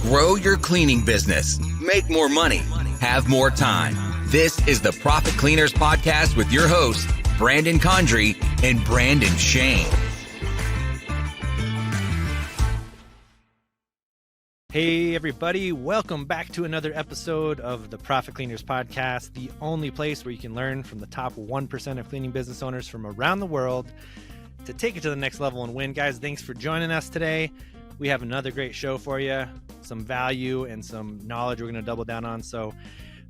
Grow your cleaning business. Make more money. Have more time. This is the Profit Cleaners Podcast with your hosts, Brandon Condry and Brandon Shane. Hey everybody, welcome back to another episode of the Profit Cleaners Podcast, the only place where you can learn from the top 1% of cleaning business owners from around the world to take it to the next level and win. Guys, thanks for joining us today. We have another great show for you, some value and some knowledge we're going to double down on. So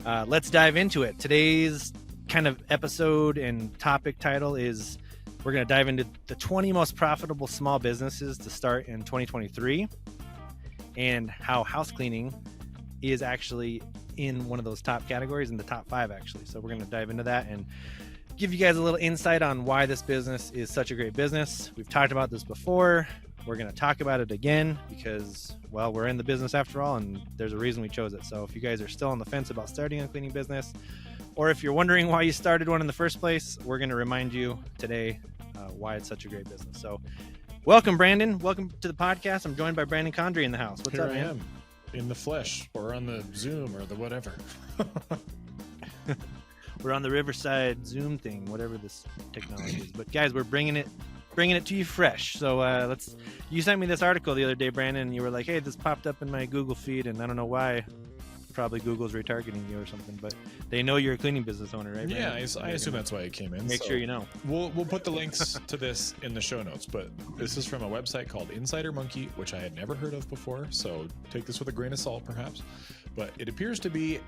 let's dive into it. Today's kind of episode and topic title is we're going to dive into the 20 most profitable small businesses to start in 2023. And how house cleaning is actually in one of those top categories, in the top 5 actually. So we're going to dive into that and give you guys a little insight on why this business is such a great business. We've talked about this before. We're going to talk about it again because, well, we're in the business after all, and there's a reason we chose it. So if you guys are still on the fence about starting a cleaning business, or if you're wondering why you started one in the first place, we're going to remind you today why it's such a great business. So welcome, Brandon. Welcome to the podcast. I'm joined by Brandon Condry in the house. What's up, man? Here I am, in the flesh, or on the Zoom, or the whatever. We're on the Riverside Zoom thing, whatever this technology is. But guys, we're bringing it to you fresh. So you sent me this article the other day, Brandon, and you were like, hey, this popped up in my Google feed, and I don't know why. Probably Google's retargeting you or something, but they know you're a cleaning business owner, right, Brandon? Yeah, I assume that's why it came in. Make sure you know. We'll put the links to this in the show notes, but this is from a website called Insider Monkey, which I had never heard of before, so take this with a grain of salt, perhaps. But it appears to be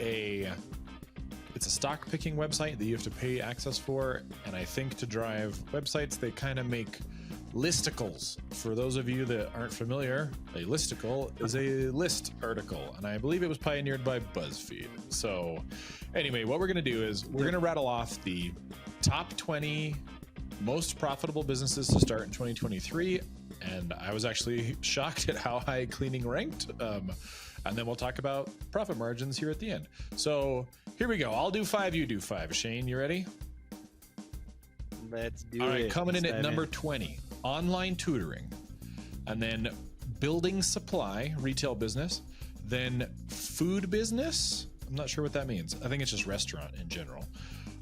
it's a stock picking website that you have to pay access for, and I think to drive websites, they kind of make listicles. For those of you that aren't familiar, a listicle is a list article, and I believe it was pioneered by BuzzFeed. So anyway, what we're going to do is we're going to rattle off the top 20 most profitable businesses to start in 2023, and I was actually shocked at how high cleaning ranked. And then we'll talk about profit margins here at the end. So here we go. I'll do 5, you do 5. Shane, you ready? Let's do it. All right, coming in at number 20, online tutoring. And then building supply, retail business. Then food business. I'm not sure what that means. I think it's just restaurant in general.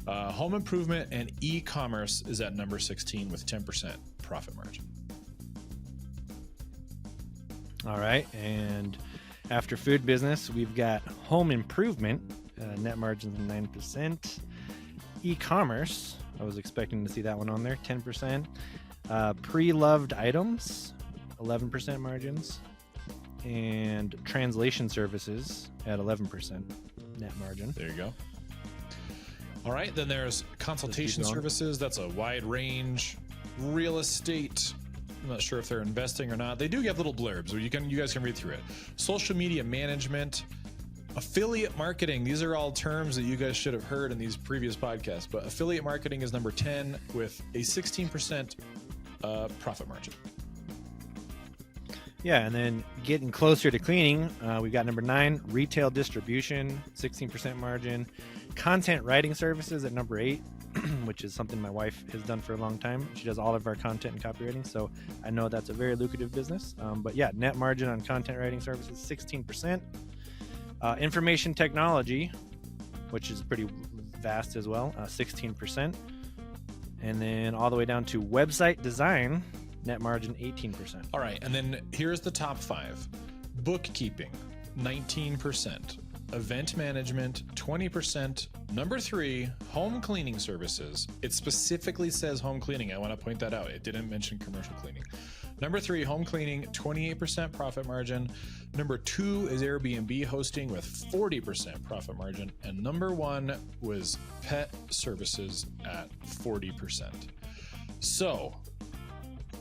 Home improvement and e-commerce is at number 16 with 10% profit margin. All right, and after food business, we've got home improvement, net margins of 9%. E-commerce, I was expecting to see that one on there, 10%. Pre-loved items, 11% margins. And translation services at 11% net margin. There you go. All right, then there's consultation services. That's a wide range. Real estate. I'm not sure if they're investing or not. They do get little blurbs, so you guys can read through it. Social media management, affiliate marketing. These are all terms that you guys should have heard in these previous podcasts, but affiliate marketing is number 10 with a 16% profit margin. Yeah, and then getting closer to cleaning, we've got number 9, retail distribution, 16% margin. Content writing services at number 8. Which is something my wife has done for a long time. She does all of our content and copywriting, so I know that's a very lucrative business. But yeah, net margin on content writing services, 16%. Information technology, which is pretty vast as well, 16%. And then all the way down to website design, net margin 18%. All right, and then here's the top 5. Bookkeeping, 19%. Event management, 20%. Number 3, home cleaning services. It specifically says home cleaning. I want to point that out. It didn't mention commercial cleaning. Number 3, home cleaning, 28% profit margin. Number 2 is AirBnB hosting with 40% profit margin. And number 1 was pet services at 40%. So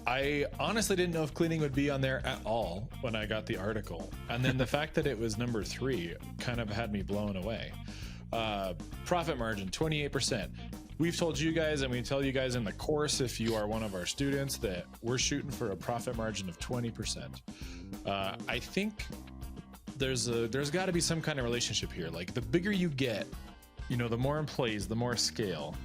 I honestly didn't know if cleaning would be on there at all when I got the article. And then the fact that it was number 3 kind of had me blown away. Profit margin, 28%. We've told you guys, and we tell you guys in the course, if you are one of our students, that we're shooting for a profit margin of 20%. I think there's got to be some kind of relationship here. Like, the bigger you get, the more employees, the more scale,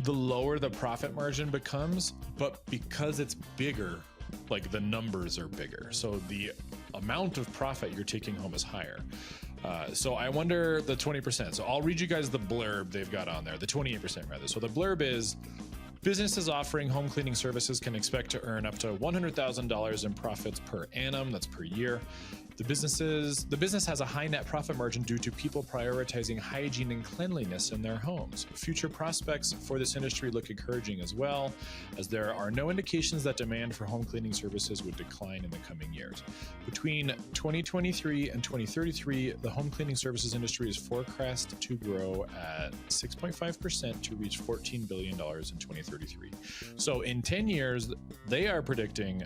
the lower the profit margin becomes. But because it's bigger, like, the numbers are bigger. So the amount of profit you're taking home is higher. So I wonder the 20%. So I'll read you guys the blurb they've got on there, the 28% rather. So the blurb is, businesses offering home cleaning services can expect to earn up to $100,000 in profits per annum. That's per year. The business has a high net profit margin due to people prioritizing hygiene and cleanliness in their homes. Future prospects for this industry look encouraging as well, as there are no indications that demand for home cleaning services would decline in the coming years. Between 2023 and 2033, the home cleaning services industry is forecast to grow at 6.5% to reach $14 billion in 2033. So in 10 years, they are predicting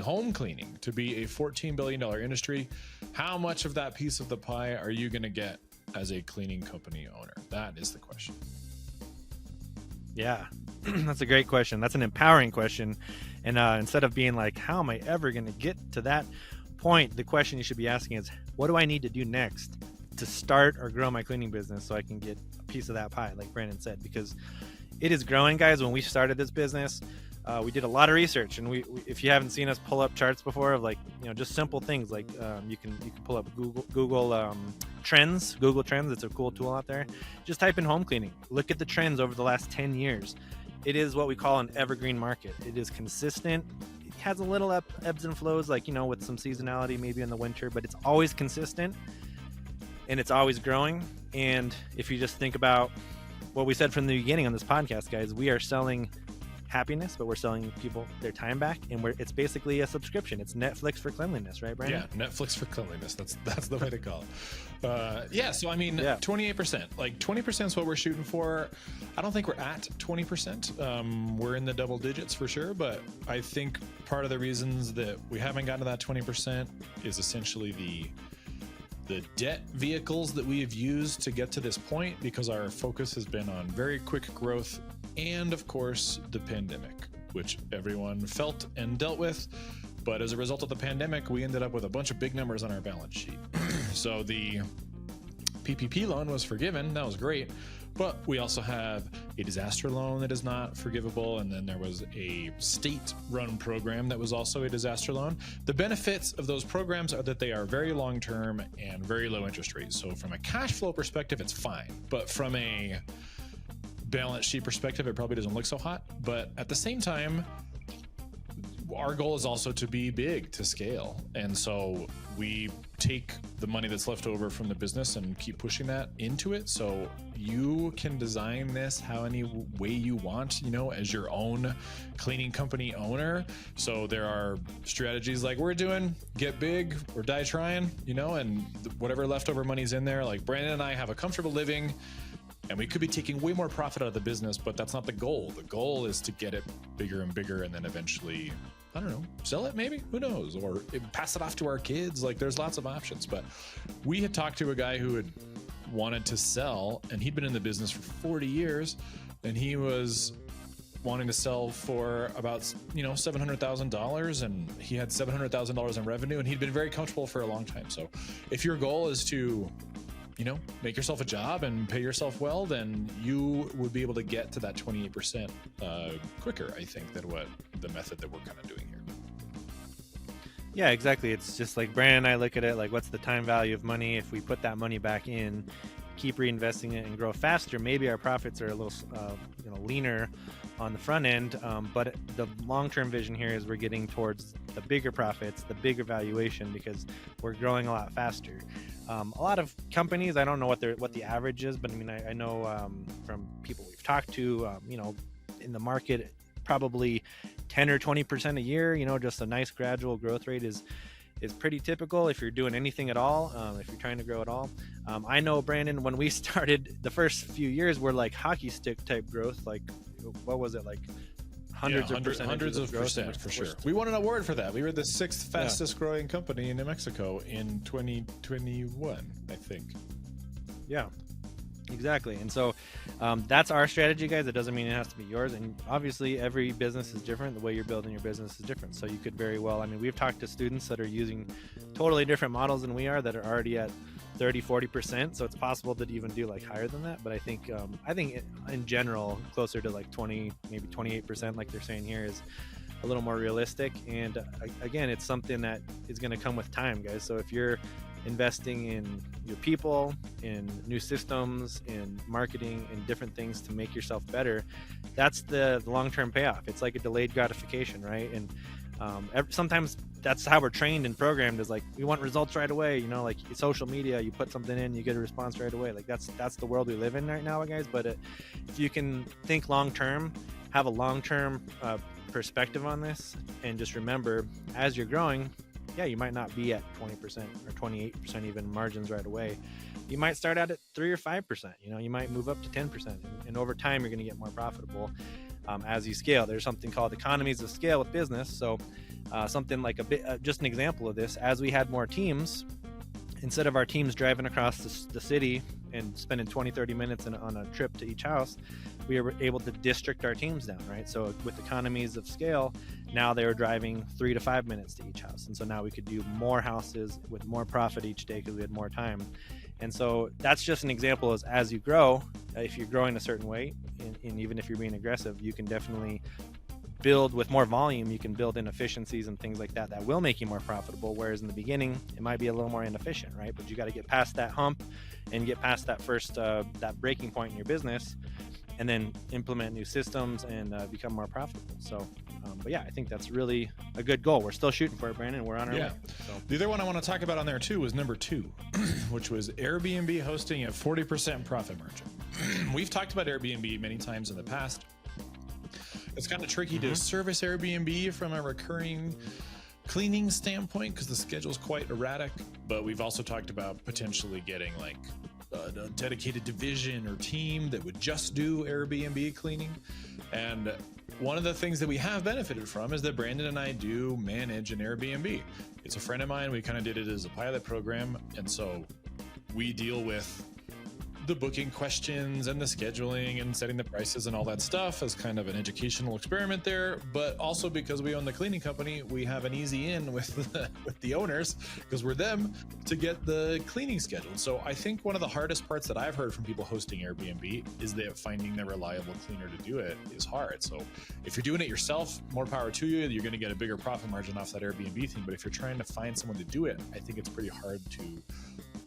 home cleaning to be a $14 billion industry. How much of that piece of the pie are you going to get as a cleaning company owner? That is the question. Yeah, that's a great question. That's an empowering question. And instead of being like, how am I ever going to get to that point? The question you should be asking is, what do I need to do next to start or grow my cleaning business so I can get a piece of that pie, like Brandon said, because it is growing, guys. When we started this business, we did a lot of research, and we if you haven't seen us pull up charts before of, like, just simple things like you can pull up Google Trends. Google Trends, it's a cool tool out there. Just type in home cleaning. Look at the trends over the last 10 years. It is what we call an evergreen market. It is consistent. It has a little ebbs and flows, like, with some seasonality maybe in the winter, but it's always consistent and it's always growing. And if you just think about what we said from the beginning on this podcast, guys, we are selling happiness, but we're selling people their time back, and it's basically a subscription. It's Netflix for cleanliness, right, Brandon? Yeah, Netflix for cleanliness. That's the way to call it. So I mean, 28%, like 20% is what we're shooting for. I don't think we're at 20%. We're in the double digits for sure, but I think part of the reasons that we haven't gotten to that 20% is essentially the debt vehicles that we have used to get to this point, because our focus has been on very quick growth and, of course, the pandemic, which everyone felt and dealt with. But as a result of the pandemic, we ended up with a bunch of big numbers on our balance sheet. So the PPP loan was forgiven. That was great. But we also have a disaster loan that is not forgivable. And then there was a state-run program that was also a disaster loan. The benefits of those programs are that they are very long-term and very low interest rates. So from a cash flow perspective, it's fine. But from a balance sheet perspective, it probably doesn't look so hot. But at the same time, our goal is also to be big, to scale. And so we take the money that's left over from the business and keep pushing that into it. So you can design this how any way you want, as your own cleaning company owner. So there are strategies like we're doing, get big or die trying, and whatever leftover money's in there. Like Brandon and I have a comfortable living, and we could be taking way more profit out of the business, but that's not the goal. The goal is to get it bigger and bigger, and then eventually, I don't know, sell it maybe? Who knows? Or pass it off to our kids. Like, there's lots of options. But we had talked to a guy who had wanted to sell, and he'd been in the business for 40 years, and he was wanting to sell for about, $700,000, and he had $700,000 in revenue, and he'd been very comfortable for a long time. So if your goal is to make yourself a job and pay yourself well, then you would be able to get to that 28% quicker, I think, than what the method that we're kind of doing here. Yeah, exactly. It's just like Brandon and I look at it like, what's the time value of money? If we put that money back in, keep reinvesting it and grow faster, maybe our profits are a little leaner on the front end. But the long-term vision here is we're getting towards the bigger profits, the bigger valuation, because we're growing a lot faster. A lot of companies, I don't know what the average is, but I mean, I know from people we've talked to, in the market, probably 10 or 20% a year, just a nice gradual growth rate is pretty typical if you're doing anything at all, if you're trying to grow at all. I know, Brandon, when we started, the first few years were like hockey stick type growth. Like, what was it, like hundreds of percent for sure. We won an award for that. We were the 6th fastest growing company in New Mexico in 2021, I think. Yeah, exactly. And so that's our strategy, guys. It doesn't mean it has to be yours. And obviously every business is different. The way you're building your business is different. So you could very well, we've talked to students that are using totally different models than we are, that are already at 30-40%. So it's possible to even do like higher than that. But I think in general, closer to like 20, maybe 28%, like they're saying here, is a little more realistic. And again, it's something that is going to come with time, guys. So if you're investing in your people, in new systems, in marketing, in different things to make yourself better, that's the long-term payoff. It's like a delayed gratification, right? And sometimes that's how we're trained and programmed, is like, we want results right away, you know, like social media, you put something in, you get a response right away. Like that's the world we live in right now, guys. But if you can think long-term, have a long-term perspective on this, and just remember, as you're growing, yeah, you might not be at 20% or 28% even margins right away. You might start out at 3 or 5%. You know, you might move up to 10%, and over time, you're going to get more profitable as you scale. There's something called economies of scale with business. So something like just an example of this: as we had more teams, instead of our teams driving across the city and spending 20-30 minutes on a trip to each house, we were able to district our teams down, right? So with economies of scale, now they were driving 3 to 5 minutes to each house. And so now we could do more houses with more profit each day because we had more time. And so that's just an example. As you grow, if you're growing a certain way, and even if you're being aggressive, you can definitely build with more volume. You can build in efficiencies and things like that will make you more profitable. Whereas in the beginning, it might be a little more inefficient, right? But you got to get past that hump and get past that first, that breaking point in your business, and then implement new systems and become more profitable. So, but yeah, I think that's really a good goal. We're still shooting for it, Brandon. We're on our way. So. The other one I want to talk about on there too was number 2, which was Airbnb hosting at 40% profit margin. We've talked about Airbnb many times in the past. It's kind of tricky to service Airbnb from a recurring cleaning standpoint because the schedule is quite erratic, but we've also talked about potentially getting like a dedicated division or team that would just do Airbnb cleaning. And one of the things that we have benefited from is that Brandon and I do manage an Airbnb. It's a friend of mine. We kind of did it as a pilot program. And so we deal with the booking questions and the scheduling and setting the prices and all that stuff as kind of an educational experiment there. But also because we own the cleaning company, we have an easy in with the owners, because we're them, to get the cleaning scheduled. So I think one of the hardest parts that I've heard from people hosting Airbnb is that finding the reliable cleaner to do it is hard. So if you're doing it yourself, more power to you. You're going to get a bigger profit margin off that Airbnb thing. But if you're trying to find someone to do it, I think it's pretty hard to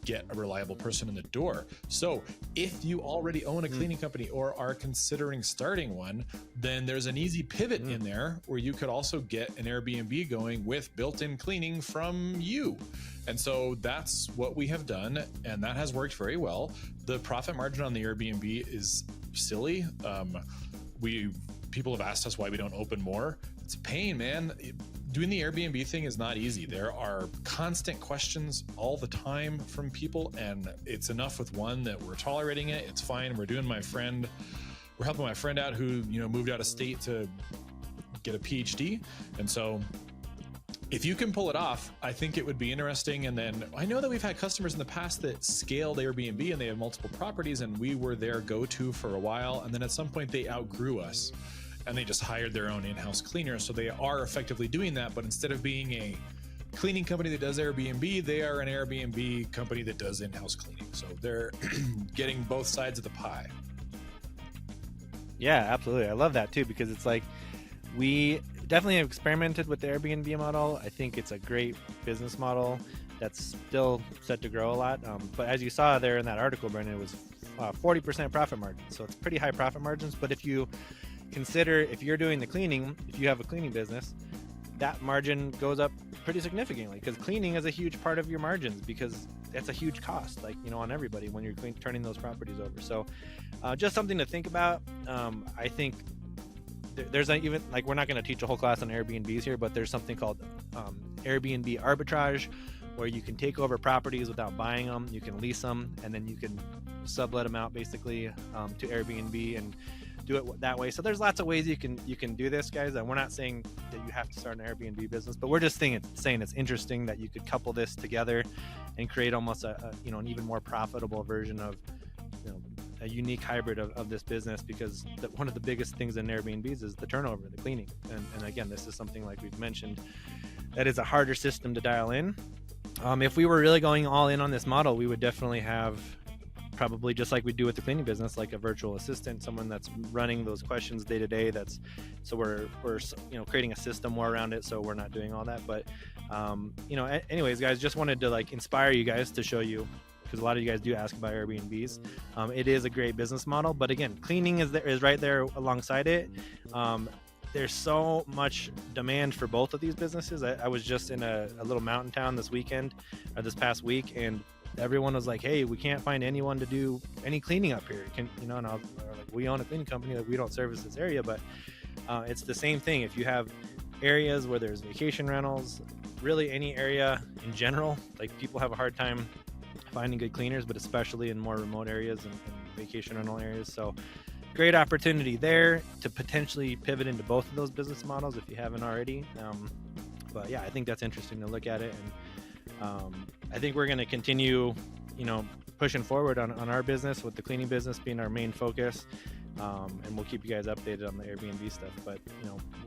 get a reliable person in the door. So if you already own a cleaning company or are considering starting one, then there's an easy pivot in there where you could also get an Airbnb going with built-in cleaning from you. And so that's what we have done, and that has worked very well. The profit margin on the Airbnb is silly. People have asked us why we don't open more. It's a pain, man. Doing the Airbnb thing is not easy. There are constant questions all the time from people, and it's enough with one that we're tolerating it. It's fine. We're helping my friend out who, moved out of state to get a PhD. And so if you can pull it off, I think it would be interesting. And then I know that we've had customers in the past that scaled Airbnb and they have multiple properties, and we were their go-to for a while. And then at some point they outgrew us and they just hired their own in-house cleaner. So they are effectively doing that, but instead of being a cleaning company that does Airbnb, they are an Airbnb company that does in-house cleaning. So they're getting both sides of the pie. Yeah, absolutely. I love that too, because it's like, we definitely have experimented with the Airbnb model. I think it's a great business model that's still set to grow a lot. But as you saw there in that article, Brendan, it was 40% profit margin. So it's pretty high profit margins. But if you consider, if you're doing the cleaning, if you have a cleaning business, that margin goes up pretty significantly, because cleaning is a huge part of your margins, because that's a huge cost, on everybody when you're turning those properties over. So just something to think about. I think there's even, we're not going to teach a whole class on Airbnbs here, but there's something called Airbnb arbitrage, where you can take over properties without buying them. You can lease them, and then you can sublet them out basically to Airbnb and do it that way. So there's lots of ways you can do this, guys. And we're not saying that you have to start an Airbnb business, but we're just saying it's interesting that you could couple this together and create almost an even more profitable version of a unique hybrid of this business, because one of the biggest things in Airbnbs is the turnover, the cleaning. And again, this is something, like we've mentioned, that is a harder system to dial in. If we were really going all in on this model, we would definitely have probably just like we do with the cleaning business, like a virtual assistant, someone that's running those questions day to day. So we're creating a system more around it, so we're not doing all that. But anyways, guys, just wanted to like inspire you guys to show you, because a lot of you guys do ask about Airbnbs. It is a great business model, but again, cleaning is right there alongside it. There's so much demand for both of these businesses. I was just in a little mountain town this past week, and everyone was like, hey, we can't find anyone to do any cleaning up here. And I was like, we own a cleaning company, like we don't service this area, but it's the same thing. If you have areas where there's vacation rentals, really any area in general, like people have a hard time finding good cleaners, but especially in more remote areas and vacation rental areas. So great opportunity there to potentially pivot into both of those business models if you haven't already. But yeah, I think that's interesting to look at it. And I think we're going to continue, pushing forward on our business, with the cleaning business being our main focus. And we'll keep you guys updated on the Airbnb stuff. But,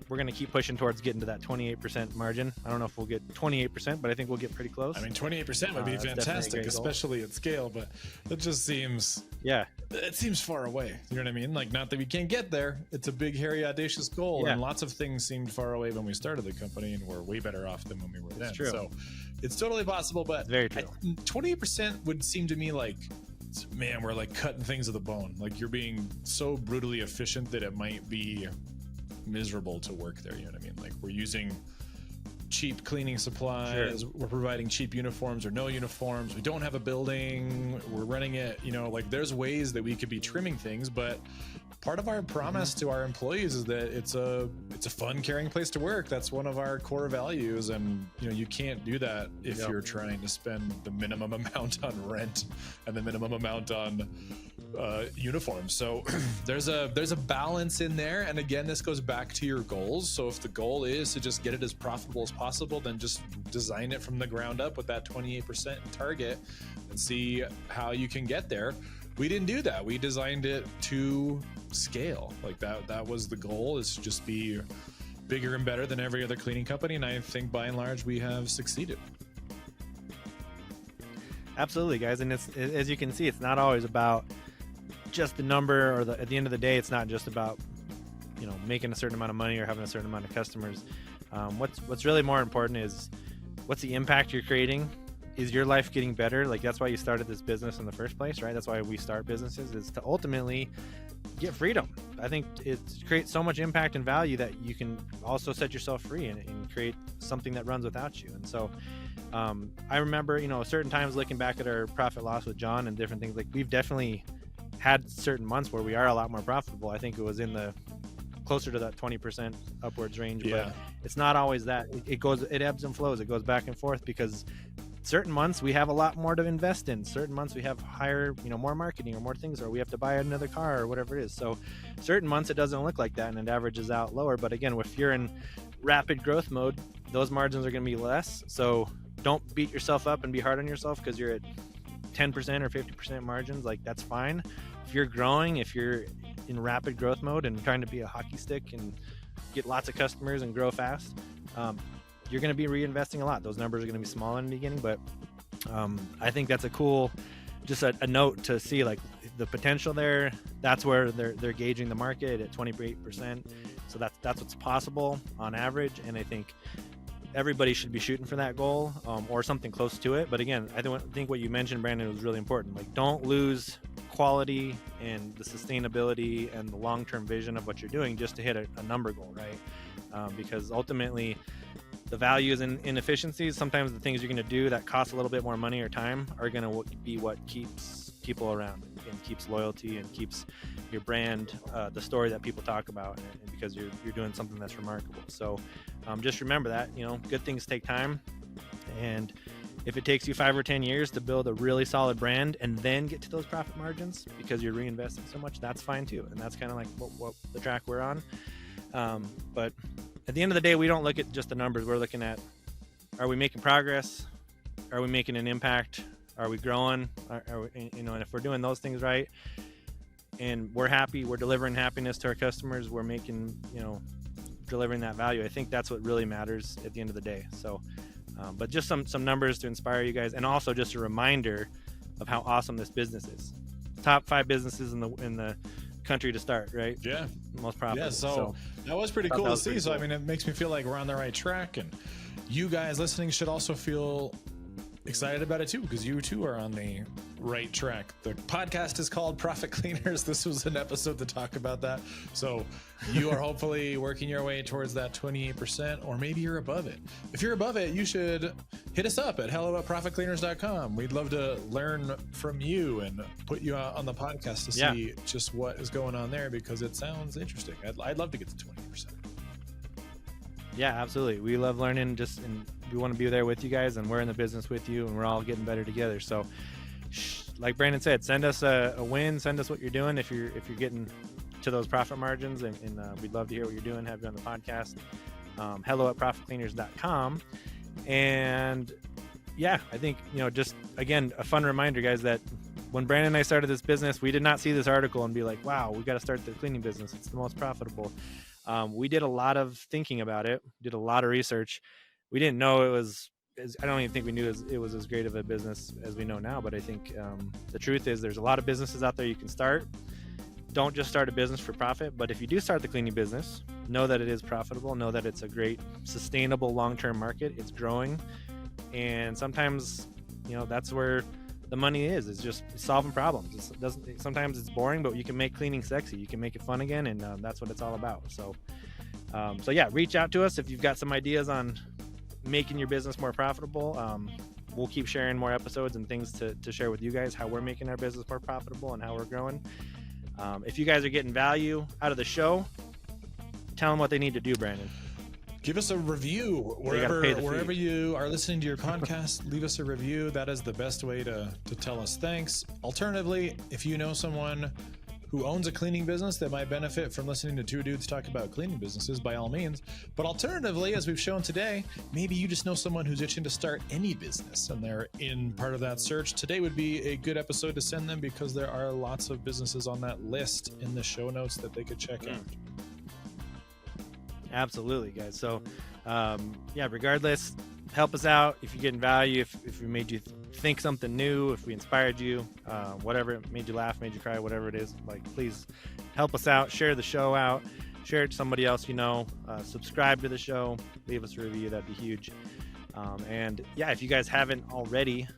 we're going to keep pushing towards getting to that 28% margin. I don't know if we'll get 28%, but I think we'll get pretty close. I mean, 28% would be fantastic, especially at scale, but it just seems, it seems far away. You know what I mean? Like, not that we can't get there. It's a big, hairy, audacious goal. And lots of things seemed far away when we started the company, and we're way better off than when we were then. True. So it's totally possible, but very true. 28% would seem to me like, man, we're like cutting things to the bone. Like, you're being so brutally efficient that it might be miserable to work there. You know what I mean? Like, we're using cheap cleaning supplies. Sure. We're providing cheap uniforms or no uniforms. We don't have a building. We're running it, like there's ways that we could be trimming things, but part of our promise to our employees is that it's a fun, caring place to work. That's one of our core values. And, you can't do that if you're trying to spend the minimum amount on rent and the minimum amount on uniforms. So there's a balance in there. And again, this goes back to your goals. So if the goal is to just get it as profitable as possible, then just design it from the ground up with that 28% target and see how you can get there. We didn't do that. We designed it to scale. Like that was the goal, is to just be bigger and better than every other cleaning company. And I think by and large, we have succeeded. Absolutely, guys. And it's, as you can see, it's not always about just the number, or at the end of the day, it's not just about, making a certain amount of money or having a certain amount of customers. What's really more important is what's the impact you're creating. Is your life getting better? Like, that's why you started this business in the first place, right? That's why we start businesses, is to ultimately get freedom. I think it creates so much impact and value that you can also set yourself free and create something that runs without you. And so I remember, certain times looking back at our profit loss with John and different things, like we've definitely had certain months where we are a lot more profitable. I think it was in the closer to that 20% upwards range, but it's not always that. It ebbs and flows. It goes back and forth, because certain months we have a lot more to invest in. Certain months we have higher, more marketing or more things, or we have to buy another car or whatever it is. So certain months it doesn't look like that, and it averages out lower. But again, if you're in rapid growth mode, those margins are going to be less. So don't beat yourself up and be hard on yourself because you're at 10% or 50% margins. Like, that's fine. If you're growing, if you're in rapid growth mode and trying to be a hockey stick and get lots of customers and grow fast, you're going to be reinvesting a lot. Those numbers are going to be small in the beginning, but I think that's a cool, just a note to see, like, the potential there. That's where they're gauging the market at 28%. So that's what's possible on average. And I think everybody should be shooting for that goal, or something close to it. But again, I think what you mentioned, Brandon, was really important. Like, don't lose quality and the sustainability and the long-term vision of what you're doing just to hit a number goal, right? Because ultimately, the value is in efficiencies. Sometimes the things you're going to do that cost a little bit more money or time are going to be what keeps people around and keeps loyalty and keeps your brand, the story that people talk about, and because you're doing something that's remarkable. So just remember that, good things take time. And if it takes you 5 or 10 years to build a really solid brand and then get to those profit margins because you're reinvesting so much, that's fine too. And that's kind of like what the track we're on. But at the end of the day, we don't look at just the numbers. We're looking at, are we making progress? Are we making an impact? Are we growing? Are we, and if we're doing those things right, and we're happy, we're delivering happiness to our customers, we're making, delivering that value. I think that's what really matters at the end of the day. So, but just some numbers to inspire you guys, and also just a reminder of how awesome this business is. top 5 businesses in the country to start, right? Yeah. Most profitable. Yeah, so that was pretty cool to see. Cool. So, I mean, it makes me feel like we're on the right track, and you guys listening should also feel excited about it too, because you too are on the right track. The podcast is called Profit Cleaners. This was an episode to talk about that. So you are hopefully working your way towards that 28%, or maybe you're above it. If you're above it, you should hit us up at hello@profitcleaners.com. We'd love to learn from you and put you on the podcast to see just what is going on there, because it sounds interesting. I'd love to get to 20%. Yeah, absolutely. We love learning, and we want to be there with you guys, and we're in the business with you, and we're all getting better together. So like Brandon said, send us a win, send us what you're doing if you're getting to those profit margins, and we'd love to hear what you're doing, have you on the podcast. hello@profitcleaners.com. And yeah, I think, just again, a fun reminder, guys, that when Brandon and I started this business, we did not see this article and be like, wow, we got to start the cleaning business. It's the most profitable. We did a lot of thinking about it, did a lot of research. We didn't know it was, I don't even think we knew it was as great of a business as we know now. But I think the truth is there's a lot of businesses out there you can start. Don't just start a business for profit. But if you do start the cleaning business, know that it is profitable. Know that it's a great, sustainable, long-term market. It's growing. And sometimes, that's where the money is. It's just solving problems. Sometimes it's boring, but you can make cleaning sexy. You can make it fun again, and that's what it's all about. So yeah, reach out to us if you've got some ideas on making your business more profitable. We'll keep sharing more episodes and things to share with you guys, how we're making our business more profitable and how we're growing. If you guys are getting value out of the show, tell them what they need to do, Brandon. Give us a review wherever you are listening to your podcast. Leave us a review. That is the best way to tell us thanks. Alternatively, if you know someone who owns a cleaning business that might benefit from listening to two dudes talk about cleaning businesses, by all means. But alternatively, as we've shown today, maybe you just know someone who's itching to start any business and they're in part of that search. Today would be a good episode to send them, because there are lots of businesses on that list in the show notes that they could check out. Absolutely, guys. So regardless, help us out. If you're getting value, if we made you think something new, if we inspired you, whatever, made you laugh, made you cry, whatever it is, please help us out. Share the show out. Share it to somebody else subscribe to the show. Leave us a review. That'd be huge. And if you guys haven't already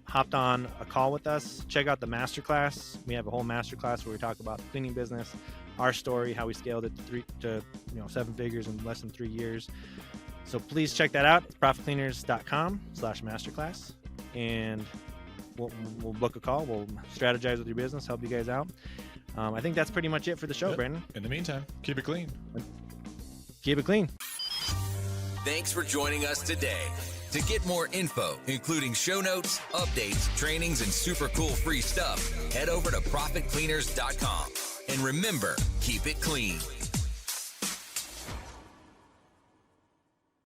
hopped on a call with us, check out the masterclass. We have a whole masterclass where we talk about the cleaning business, our story, how we scaled it to 7 figures in less than 3 years. So please check that out. It's profitcleaners.com/masterclass. And we'll book a call. We'll strategize with your business, help you guys out. I think that's pretty much it for the show, Brandon. In the meantime, keep it clean. Keep it clean. Thanks for joining us today. To get more info, including show notes, updates, trainings, and super cool free stuff, head over to profitcleaners.com. And remember, keep it clean.